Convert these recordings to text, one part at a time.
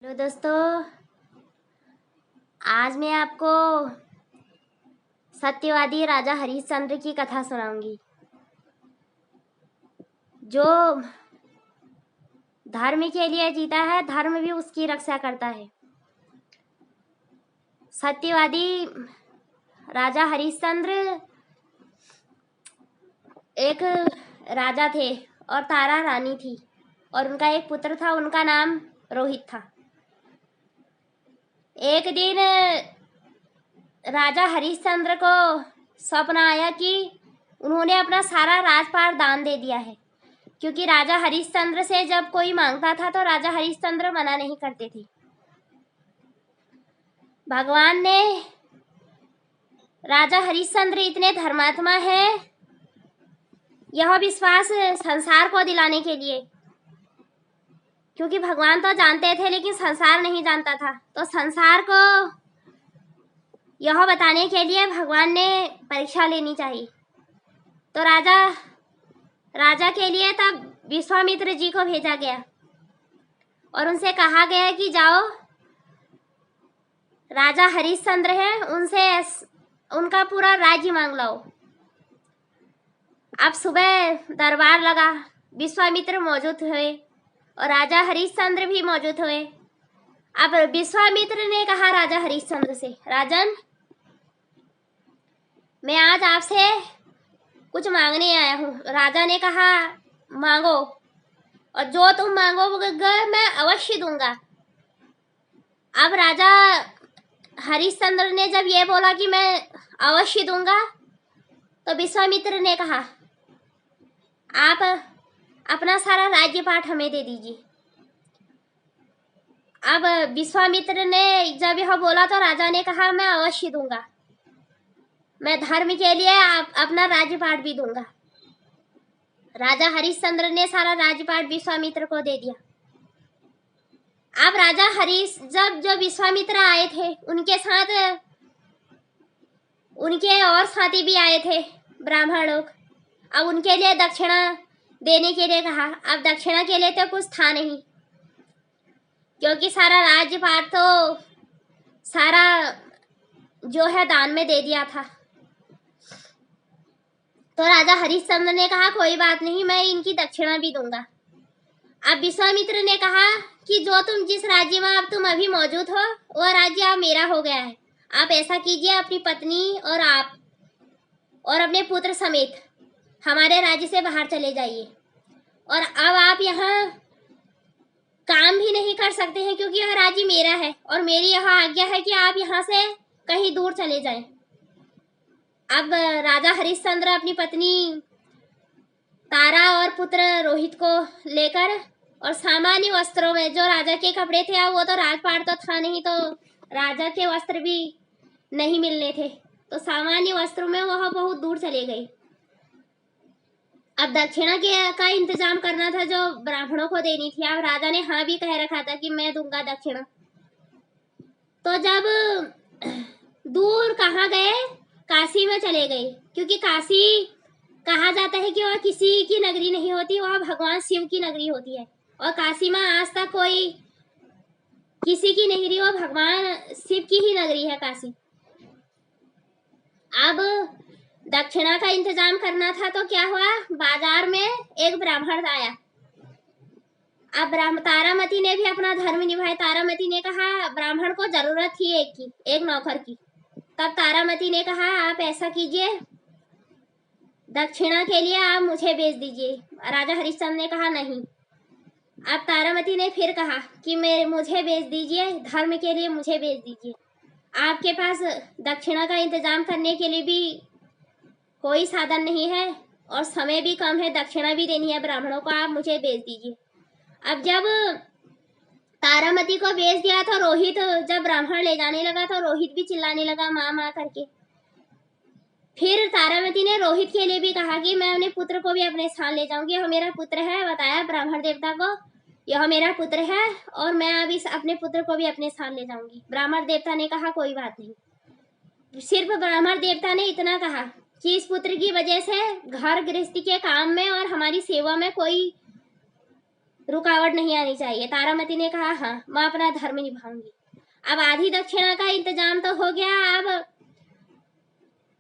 Hello दोस्तों, आज मैं आपको सत्यवादी राजा हरिश्चंद्र की कथा सुनाऊंगी। जो धर्म के लिए जीता है, धर्म भी उसकी रक्षा करता है। सत्यवादी राजा हरिश्चंद्र एक राजा थे और तारा रानी थी, और उनका एक पुत्र था, उनका नाम रोहित था। एक दिन राजा हरिश्चंद्र को स्वप्न आया कि उन्होंने अपना सारा राजपाट दान दे दिया है, क्योंकि राजा हरिश्चंद्र से जब कोई मांगता था तो राजा हरिश्चंद्र मना नहीं करते थे। भगवान ने राजा हरिश्चंद्र इतने धर्मात्मा हैं, यह विश्वास संसार को दिलाने के लिए, क्योंकि भगवान तो जानते थे लेकिन संसार नहीं जानता था, तो संसार को यह बताने के लिए भगवान ने परीक्षा लेनी चाहिए। तो राजा के लिए तब विश्वामित्र जी को भेजा गया और उनसे कहा गया कि जाओ, राजा हरिश्चंद्र है, उनसे उनका पूरा राज्य मांग लाओ। अब सुबह दरबार लगा, विश्वामित्र मौजूद हुए और राजा हरिश्चंद्र भी मौजूद हुए। अब विश्वामित्र ने कहा राजा हरिश्चंद्र से, राजन, मैं आज आपसे कुछ मांगने आया हूँ। राजा ने कहा, मांगो, और जो तुम मांगोगे मैं अवश्य दूंगा। अब राजा हरिश्चंद्र ने जब ये बोला कि मैं अवश्य दूंगा, तो विश्वामित्र ने कहा, आप अपना सारा राज्यपाट हमें दे दीजिए। अब विश्वामित्र ने जब यह बोला तो राजा ने कहा, मैं अवश्य दूंगा, मैं धर्म के लिए अपना राज्यपाट भी दूंगा। राजा हरिश्चंद्र ने सारा राज्यपाट विश्वामित्र को दे दिया। अब राजा जब जो विश्वामित्र आए थे, उनके साथ उनके और साथी भी आए थे, ब्राह्मण लोग। अब उनके लिए दक्षिणा देने के लिए कहा। अब दक्षिणा के लिए तो कुछ था नहीं, क्योंकि सारा राज्यपाट तो सारा जो है दान में दे दिया था। तो राजा हरिश्चंद्र ने कहा, कोई बात नहीं, मैं इनकी दक्षिणा भी दूंगा। अब विश्वामित्र ने कहा कि जो जिस राज्य में अब तुम अभी मौजूद हो, वह राज्य अब मेरा हो गया है। आप ऐसा कीजिए, अपनी पत्नी और आप और अपने पुत्र समेत हमारे राज्य से बाहर चले जाइए, और अब आप यहाँ काम भी नहीं कर सकते हैं, क्योंकि यह राज्य मेरा है और मेरी यह आज्ञा है कि आप यहाँ से कहीं दूर चले जाएं। अब राजा हरिश्चंद्र अपनी पत्नी तारा और पुत्र रोहित को लेकर, और सामान्य वस्त्रों में, जो राजा के कपड़े थे, अब वो तो राजपाट तो था नहीं, तो राजा के वस्त्र भी नहीं मिलने थे, तो सामान्य वस्त्रों में वह बहुत दूर चले गए। अब दक्षिणा का इंतजाम करना था, जो ब्राह्मणों को देनी थी। अब राजा ने हाँ भी कह रखा था कि मैं दूंगा दक्षिणा। तो जब दूर कहाँ गए, काशी में चले गए, क्योंकि काशी कहा जाता है कि वह किसी की नगरी नहीं होती, वह भगवान शिव की नगरी होती है, और काशी में आज तक कोई किसी की नहीं रही, वह भगवान शिव की ही नगरी है काशी। अब दक्षिणा का इंतजाम करना था, तो क्या हुआ, बाजार में एक ब्राह्मण आया। अब तारामती ने भी अपना धर्म निभाया। तारामती ने कहा, ब्राह्मण को जरूरत थी एक नौकर की। तब तारामती ने कहा, आप ऐसा कीजिए, दक्षिणा के लिए आप मुझे भेज दीजिए। राजा हरिश्चंद्र ने कहा, नहीं। अब तारामती ने फिर कहा कि मुझे भेज दीजिए, धर्म के लिए मुझे भेज दीजिए। आपके पास दक्षिणा का इंतजाम करने के लिए भी कोई साधन नहीं है और समय भी कम है, दक्षिणा भी देनी है ब्राह्मणों को, आप मुझे भेज दीजिए। अब जब तारामती को भेज दिया तो रोहित जब ब्राह्मण ले जाने लगा, तो रोहित भी चिल्लाने लगा, माँ माँ करके। फिर तारामती ने रोहित के लिए भी कहा कि मैं अपने पुत्र को भी अपने साथ ले जाऊंगी, यह मेरा पुत्र है। बताया ब्राह्मण देवता को, यह मेरा पुत्र है और मैं अभी अपने पुत्र को भी अपने साथ ले जाऊंगी। ब्राह्मण देवता ने कहा, कोई बात नहीं। सिर्फ ब्राह्मण देवता ने इतना कहा कि इस पुत्र की वजह से घर गृहस्थी के काम में और हमारी सेवा में कोई रुकावट नहीं आनी चाहिए। तारामती ने कहा हाँ मैं अपना धर्म निभाऊंगी। अब आधी दक्षिणा का इंतजाम तो हो गया।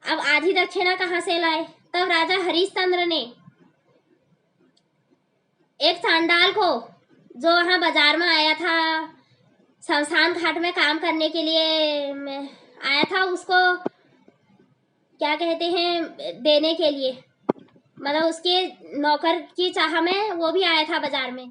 अब आधी दक्षिणा कहाँ से लाए? तब राजा हरिश्चंद्र ने एक चांडाल को, जो वहां बाजार में आया था शमशान घाट में काम करने के लिए आया था, उसको क्या कहते हैं, देने के लिए, मतलब उसके नौकर की चाह में वो भी आया था बाजार में।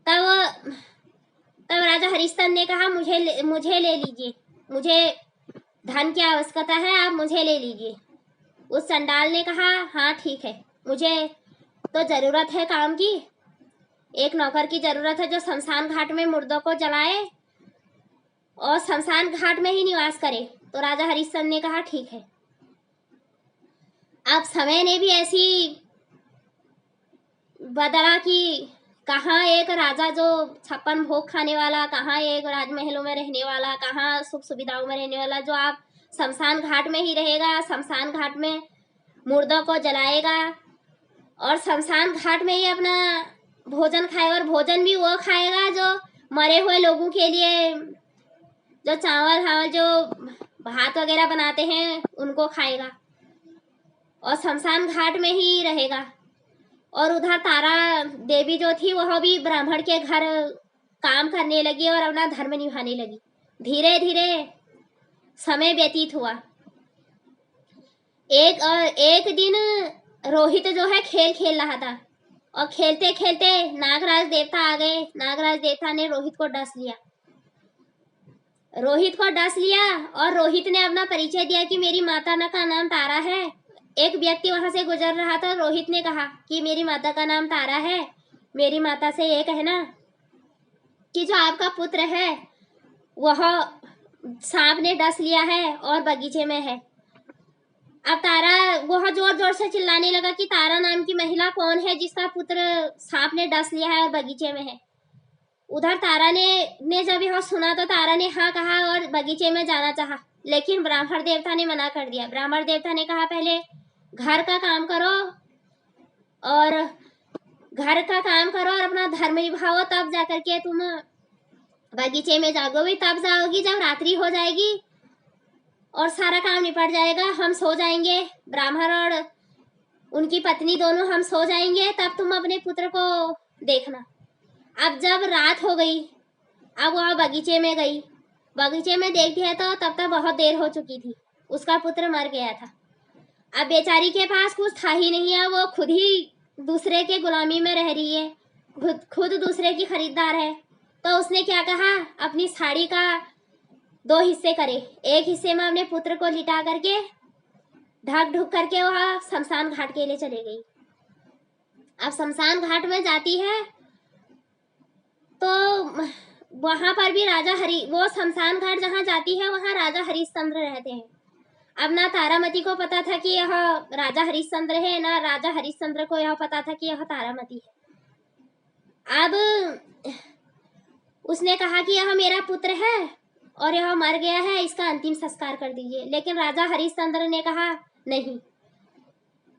तब राजा हरिश्चंद्र ने कहा मुझे ले लीजिए, मुझे धन की आवश्यकता है, आप मुझे ले लीजिए। उस चंडाल ने कहा हाँ ठीक है, मुझे तो जरूरत है काम की, एक नौकर की जरूरत है जो शमशान घाट में मुर्दों को जलाए और शमशान घाट में ही निवास करे। तो राजा हरिश्चंद्र ने कहा ठीक है। अब समय ने भी ऐसी बदला कि कहाँ एक राजा जो 56 भोग खाने वाला, कहाँ एक राजमहलों में रहने वाला, कहाँ सुख सुविधाओं में रहने वाला, जो आप शमशान घाट में ही रहेगा, शमशान घाट में मुर्दों को जलाएगा और शमशान घाट में ही अपना भोजन खाएगा, और भोजन भी वो खाएगा जो मरे हुए लोगों के लिए, जो चावल जो भात वगैरह बनाते हैं उनको खाएगा और शमशान घाट में ही रहेगा। और उधर तारा देवी जो थी वह भी ब्राह्मण के घर काम करने लगी और अपना धर्म निभाने लगी। धीरे धीरे समय व्यतीत हुआ। एक दिन रोहित जो है खेल खेल रहा था और खेलते खेलते नागराज देवता आ गए। नागराज देवता ने रोहित को डस लिया और रोहित ने अपना परिचय दिया कि मेरी माता का नाम तारा है। एक व्यक्ति वहां से गुजर रहा था। रोहित ने कहा कि मेरी माता का नाम तारा है, मेरी माता से ये कहना कि जो आपका पुत्र है वह सांप ने डस लिया है और बगीचे में है। अब तारा वह जोर जोर से चिल्लाने लगा कि तारा नाम की महिला कौन है जिसका पुत्र सांप ने डस लिया है और बगीचे में है। उधर तारा ने जब यह सुना तो तारा ने हाँ कहा और बगीचे में जाना चाहा, लेकिन ब्राह्मण देवता ने मना कर दिया। ब्राह्मण देवता ने कहा पहले घर का काम करो और अपना धर्म निभाओ, तब जाकर के तुम बगीचे में जाओगी। तब जाओगी जब रात्रि हो जाएगी और सारा काम निपट जाएगा, हम सो जाएंगे, ब्राह्मण और उनकी पत्नी दोनों हम सो जाएंगे, तब तुम अपने पुत्र को देखना। अब जब रात हो गई, अब वह बगीचे में गई। बगीचे में देखती है तो तब तक बहुत देर हो चुकी थी, उसका पुत्र मर गया था। अब बेचारी के पास कुछ था ही नहीं है, वो खुद ही दूसरे के गुलामी में रह रही है, खुद दूसरे की खरीदार है। तो उसने क्या कहा, अपनी साड़ी का 2 हिस्से करे, एक हिस्से में अपने पुत्र को लिटा करके ढक ढुक करके वह शमशान घाट के लिए चले गई। अब शमशान घाट में जाती है तो वहां पर भी वो शमशान घाट जहाँ जाती है वहां राजा हरिश्चंद्र रहते हैं। अब ना तारामती को पता था कि यह राजा हरिश्चंद्र है, ना राजा हरिश्चंद्र को यह पता था कि यह तारामती है। अब उसने कहा कि यह मेरा पुत्र है और यह मर गया है, इसका अंतिम संस्कार कर दीजिए। लेकिन राजा हरिश्चंद्र ने कहा नहीं,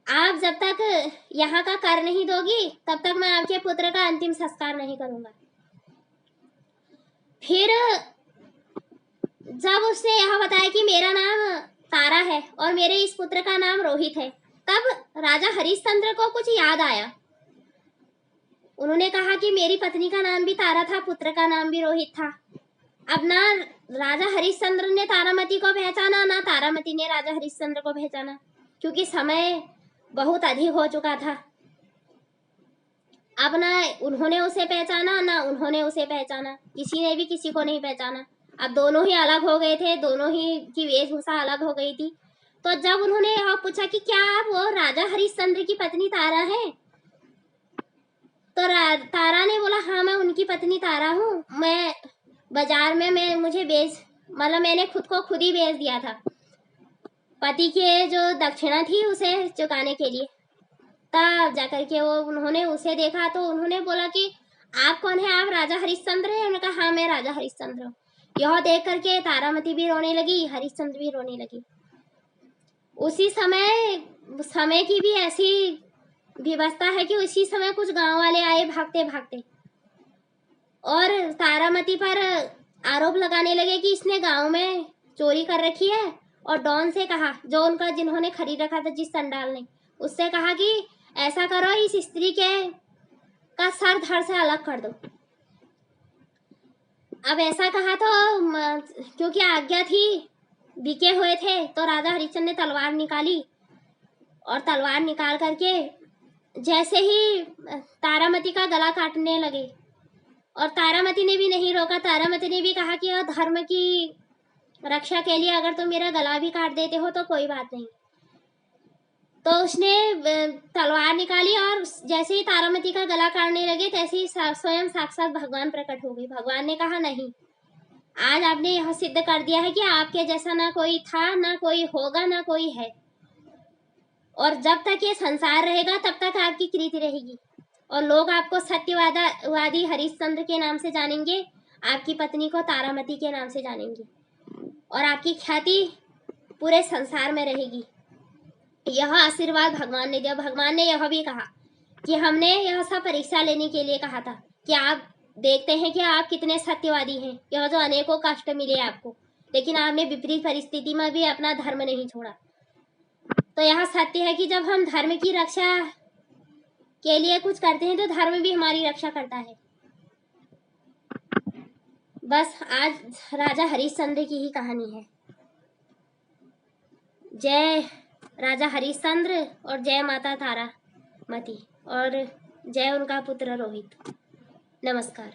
आप जब तक यहाँ का कर नहीं दोगी तब तक मैं आपके पुत्र का अंतिम संस्कार नहीं करूंगा। फिर जब उसने यह बताया कि मेरा नाम तारा है और मेरे इस पुत्र का नाम रोहित है, तब राजा हरिश्चंद्र को कुछ याद आया। उन्होंने कहा कि मेरी पत्नी का नाम भी तारा था, पुत्र का नाम भी रोहित था। अब ना राजा हरिश्चंद्र ने तारामती को पहचाना, ना तारामती ने राजा हरिश्चंद्र को पहचाना, क्योंकि समय बहुत अधिक हो चुका था। अब ना उन्होंने उसे पहचाना, ना उन्होंने उसे पहचाना, किसी ने भी किसी को नहीं पहचाना। अब दोनों ही अलग हो गए थे, दोनों ही की वेशभूषा अलग हो गई थी। तो जब उन्होंने यह पूछा कि क्या आप वो राजा हरिश्चंद्र की पत्नी तारा हैं, तो तारा ने बोला हाँ मैं उनकी पत्नी तारा हूँ। मैं बाजार में मैंने खुद को खुद ही बेच दिया था पति के जो दक्षिणा थी उसे चुकाने के लिए। तब जाकर के उन्होंने उसे देखा तो उन्होंने बोला कि आप कौन है, आप राजा हरिश्चंद्र हैं? उन्होंने कहा हाँ मैं राजा हरिश्चंद्र हूँ। यह देख करके तारामती भी रोने लगी, हरिश्चंद्र भी रोने लगी। उसी समय की भी ऐसी विवशता है कि उसी समय कुछ गांव वाले आए भागते भागते और तारामती पर आरोप लगाने लगे कि इसने गांव में चोरी कर रखी है, और डॉन से कहा, जो उनका जिन्होंने खरीद रखा था जिस संडाल ने, उससे कहा कि ऐसा करो, इस स्त्री के का सर धड़ से अलग कर दो। अब ऐसा कहा तो क्योंकि आज्ञा थी, बिके हुए थे, तो राजा हरिश्चंद्र ने तलवार निकाली और तलवार निकाल करके जैसे ही तारामती का गला काटने लगे, और तारामती ने भी नहीं रोका। तारामती ने भी कहा कि यह धर्म की रक्षा के लिए अगर तुम मेरा गला भी काट देते हो तो कोई बात नहीं। तो उसने तलवार निकाली और जैसे ही तारामती का गला काटने लगे तैसे ही स्वयं साक्षात भगवान प्रकट हो गए। भगवान ने कहा, नहीं, आज आपने यह सिद्ध कर दिया है कि आपके जैसा ना कोई था, ना कोई होगा, ना कोई है, और जब तक ये संसार रहेगा तब तक आपकी कीर्ति रहेगी, और लोग आपको सत्यवादी हरिश्चंद्र के नाम से जानेंगे, आपकी पत्नी को तारामती के नाम से जानेंगे, और आपकी ख्याति पूरे संसार में रहेगी। यह आशीर्वाद भगवान ने दिया। भगवान ने यह भी कहा कि हमने यह सब परीक्षा लेने के लिए कहा था कि आप देखते हैं कि आप कितने सत्यवादी हैं। यह जो अनेकों कष्ट मिले आपको, लेकिन आपने विपरीत परिस्थिति में भी अपना धर्म नहीं छोड़ा। तो यह सत्य है कि जब हम धर्म की रक्षा के लिए कुछ करते हैं तो धर्म भी हमारी रक्षा करता है। बस आज राजा हरिश्चंद्र की ही कहानी है। जय राजा हरिश्चंद्र और जय माता तारामती और जय उनका पुत्र रोहित। नमस्कार।